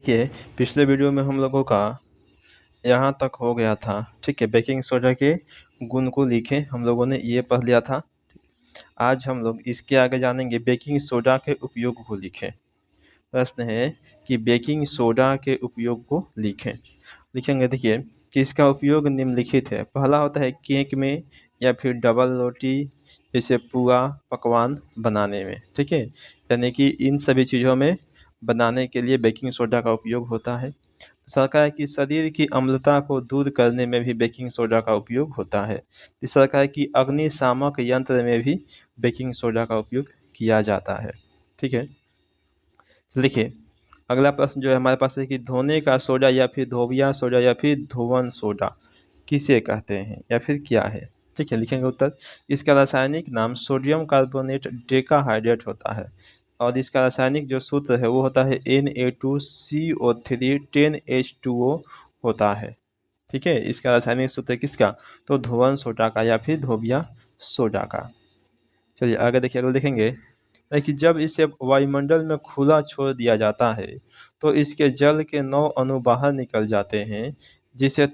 देखिए, पिछले वीडियो में हम लोगों का यहाँ तक हो गया था। ठीक है, बेकिंग सोडा के गुण को लिखें हम लोगों ने ये पढ़ लिया था। आज हम लोग इसके आगे जानेंगे बेकिंग सोडा के उपयोग को लिखें। प्रश्न है कि बेकिंग सोडा के उपयोग को लिखेंगे। देखिए कि इसका उपयोग निम्नलिखित है। पहला होता है केक में या फिर डबल रोटी जैसे पुआ पकवान बनाने में। ठीक है, यानी कि इन सभी चीज़ों में बनाने के लिए बेकिंग सोडा का उपयोग होता है। तीसरा है कि शरीर की अम्लता को दूर करने में भी बेकिंग सोडा का उपयोग होता है। तीसरा है कि अग्निशामक यंत्र में भी बेकिंग सोडा का उपयोग किया जाता है। ठीक है, लिखिए अगला प्रश्न जो है हमारे पास है कि धोने का सोडा या फिर धोबिया सोडा या फिर धोवन सोडा किसे कहते हैं या फिर क्या है। ठीक है, लिखेंगे उत्तर। इसका रासायनिक नाम सोडियम कार्बोनेट डेकाहाइड्रेट होता है और इसका रासायनिक जो सूत्र है वो होता है Na2CO3 10H2O होता है। ठीक है, इसका रासायनिक सूत्र किसका, तो धोवन सोडा का या फिर धोबिया सोडा का। चलिए आगे देखिए, अगले देखेंगे कि जब इसे वायुमंडल में खुला छोड़ दिया जाता है तो इसके जल के 9 अणु बाहर निकल जाते हैं जिससे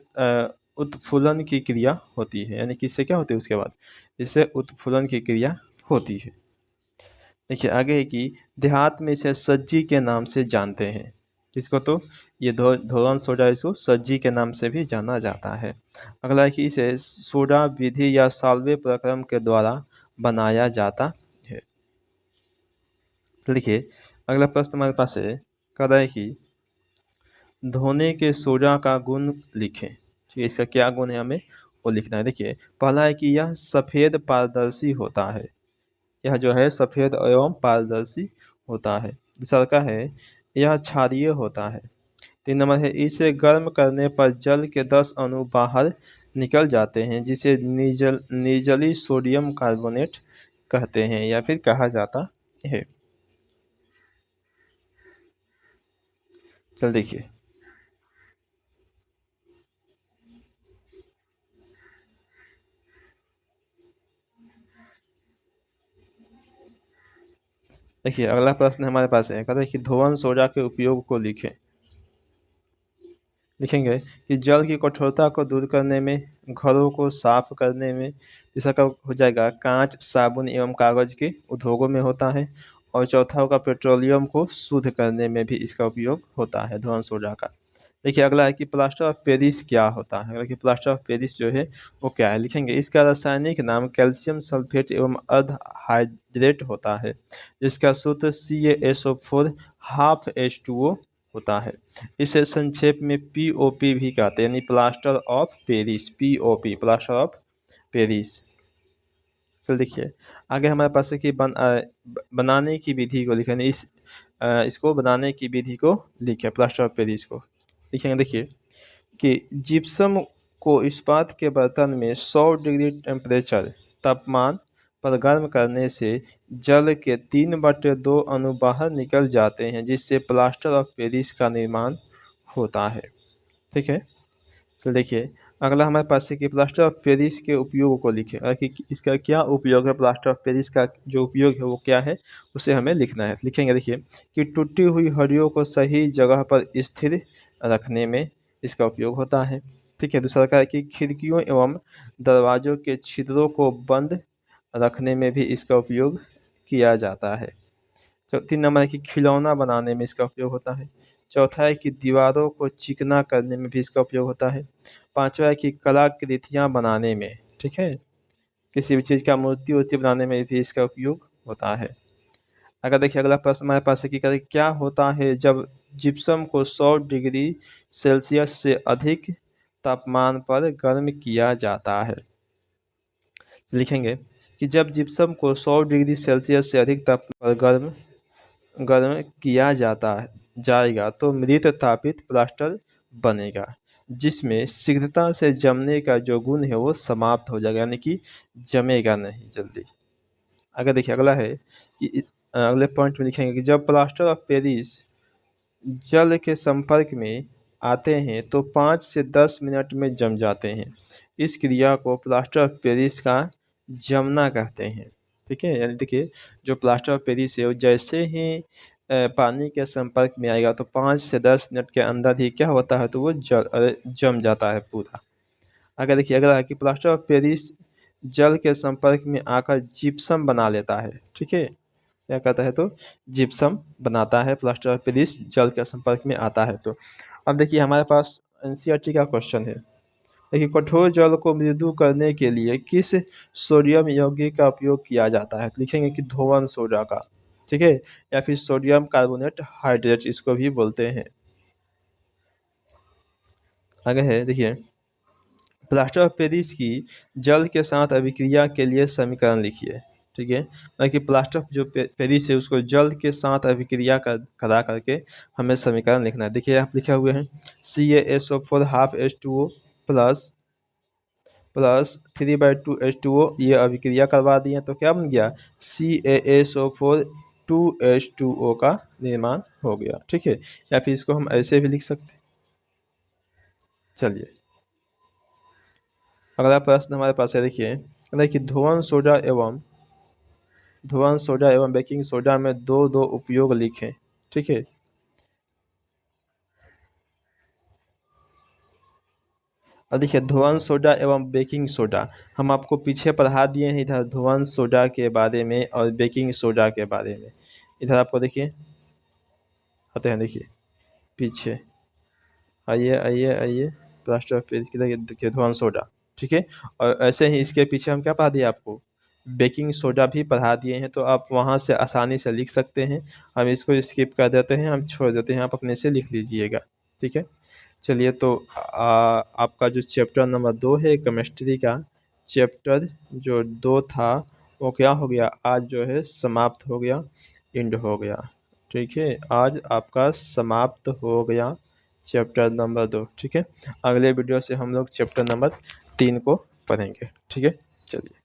उत्फुलन की क्रिया होती है। यानी कि इससे क्या होती है, उसके बाद इससे उत्फुलन की क्रिया होती है। देखिए आगे है कि देहात में इसे सज्जी के नाम से जानते हैं। किसको, तो ये धोलन सोडा इसको सज्जी के नाम से भी जाना जाता है। अगला है कि इसे सोडा विधि या साल्वे प्रक्रम के द्वारा बनाया जाता है। लिखिए अगला प्रश्न हमारे पास है, कह रहा है कि धोने के सोडा का गुण लिखें। ठीक है, इसका क्या गुण है हमें वो लिखना है। देखिए पहला है कि यह सफ़ेद पारदर्शी होता है। यह जो है सफ़ेद एवं पारदर्शी होता है। दूसरा का है यह क्षारीय होता है। 3 नंबर है इसे गर्म करने पर जल के 10 अणु बाहर निकल जाते हैं जिसे निर्जली सोडियम कार्बोनेट कहते हैं या फिर कहा जाता है। चल देखिए अगला प्रश्न हमारे पास है, कहते हैं कि धोवन सोडा के उपयोग को लिखें। लिखेंगे कि जल की कठोरता को दूर करने में, घरों को साफ करने में, इसका का हो जाएगा कांच साबुन एवं कागज के उद्योगों में होता है। और चौथा होगा पेट्रोलियम को शुद्ध करने में भी इसका उपयोग होता है धोवन सोडा का। देखिए अगला है कि प्लास्टर ऑफ पेरिस क्या होता है। अगला कि प्लास्टर ऑफ पेरिस जो है वो क्या है, लिखेंगे इसका रासायनिक नाम कैल्शियम सल्फेट एवं अर्ध हाइड्रेट होता है जिसका सूत्र CaSO4 हाफ H2O होता है। इसे संक्षेप में POP भी कहते हैं, यानी plaster of Paris, POP plaster of Paris. चल देखिए आगे हमारे पास है कि बनाने की विधि को लिखें। इसको बनाने की विधि को लिखे प्लास्टर ऑफ पेरिस को। लिखेंगे देखिए कि जिप्सम को इस्पात के बर्तन में 100 डिग्री टेम्परेचर तापमान पर गर्म करने से जल के 3/2 अणु बाहर निकल जाते हैं जिससे प्लास्टर ऑफ पेरिस का निर्माण होता है। ठीक है, चल देखिए अगला हमारे पास है कि प्लास्टर ऑफ पेरिस के उपयोग को लिखें और कि इसका क्या उपयोग है। प्लास्टर ऑफ पेरिस का जो उपयोग है वो क्या है उसे हमें लिखना है। लिखेंगे देखिए कि टूटी हुई हड्डियों को सही जगह पर स्थिर रखने में इसका उपयोग होता है। ठीक है, दूसरा का है कि खिड़कियों एवं दरवाजों के छिद्रों को बंद रखने में भी इसका उपयोग किया जाता है। 3 नंबर है कि खिलौना बनाने में इसका उपयोग होता है। चौथा है कि दीवारों को चिकना करने में भी इसका उपयोग होता है। 5वां है कि कलाकृतियाँ बनाने में, ठीक है, किसी भी चीज़ का मूर्ति वूर्ति बनाने में भी इसका उपयोग होता है। अगर देखिए अगला प्रश्न हमारे पास है कि कहते क्या होता है जब जिप्सम को 100 डिग्री सेल्सियस से अधिक तापमान पर गर्म किया जाता है। लिखेंगे कि जब जिप्सम को 100 डिग्री सेल्सियस से अधिक तापमान पर गर्म किया जाएगा तो मृत तापित प्लास्टर बनेगा जिसमें शीघ्रता से जमने का जो गुण है वो समाप्त हो जाएगा, यानी कि जमेगा नहीं जल्दी। अगर देखिए अगला है कि अगले पॉइंट में लिखेंगे कि जब प्लास्टर ऑफ पेरिस जल के संपर्क में आते हैं तो 5 से 10 मिनट में जम जाते हैं। इस क्रिया को प्लास्टर ऑफ पेरिस का जमना कहते हैं। ठीक है, यानी देखिए जो प्लास्टर ऑफ पेरिस है वो जैसे ही पानी के संपर्क में आएगा तो 5 से 10 मिनट के अंदर ही क्या होता है, तो वो जम जाता है पूरा। अगर देखिए, अगर है कि प्लास्टर ऑफ पेरिस जल के संपर्क में आकर जिप्सम बना लेता है, ठीक है, क्या कहता है, तो जिप्सम बनाता है, प्लास्टर ऑफ पेरिस जल के संपर्क में आता है तो। अब देखिए हमारे पास एनसीईआरटी का क्वेश्चन है। देखिए, कठोर जल को मृदु करने के लिए किस सोडियम यौगिक का उपयोग किया जाता है, तो लिखेंगे कि धोवन सोडा का, ठीक है, या फिर सोडियम कार्बोनेट हाइड्रेट इसको भी बोलते हैं। आगे है, देखिए, प्लास्टर ऑफ पेरिस की जल के साथ अभिक्रिया के लिए समीकरण लिखिए, ठीक है, मतलब कि प्लास्टर ऑफ जो पेरिस है उसको जल के साथ अभिक्रिया करा करके हमें समीकरण लिखना है। देखिए आप लिखे हुए हैं CaSO4 half H2O plus 3/2 H2O, ये अभिक्रिया करवा दिए तो क्या बन गया, CaSO4 2H2O का निर्माण हो गया, ठीक है, या फिर इसको हम ऐसे भी लिख सकते हैं। चलिए अगला प्रश्न हमारे पास है, देखिए धुआं सोडा एवं बेकिंग सोडा में दो दो उपयोग लिखें, ठीक है। और देखिए धुआं सोडा एवं बेकिंग सोडा हम आपको पीछे पढ़ा दिए हैं, इधर धुआं सोडा के बारे में और बेकिंग सोडा के बारे में। इधर आपको देखिए आते हैं, देखिए पीछे आइए आइए आइए, प्लास्टर ऑफ पेरिस की देखिए धुआं सोडा, ठीक है, और ऐसे ही इसके पीछे हम क्या पढ़ा दिए आपको, बेकिंग सोडा भी पढ़ा दिए हैं, तो आप वहाँ से आसानी से लिख सकते हैं। हम इसको स्किप कर देते हैं, हम छोड़ देते हैं, आप अपने से लिख लीजिएगा, ठीक है। चलिए तो आपका जो चैप्टर नंबर 2 है केमिस्ट्री का, चैप्टर जो 2 था वो क्या हो गया, आज जो है समाप्त हो गया, एंड हो गया, ठीक है, आज आपका समाप्त हो गया चैप्टर नंबर 2, ठीक है। अगले वीडियो से हम लोग चैप्टर नंबर 3 को पढ़ेंगे, ठीक है। चलिए।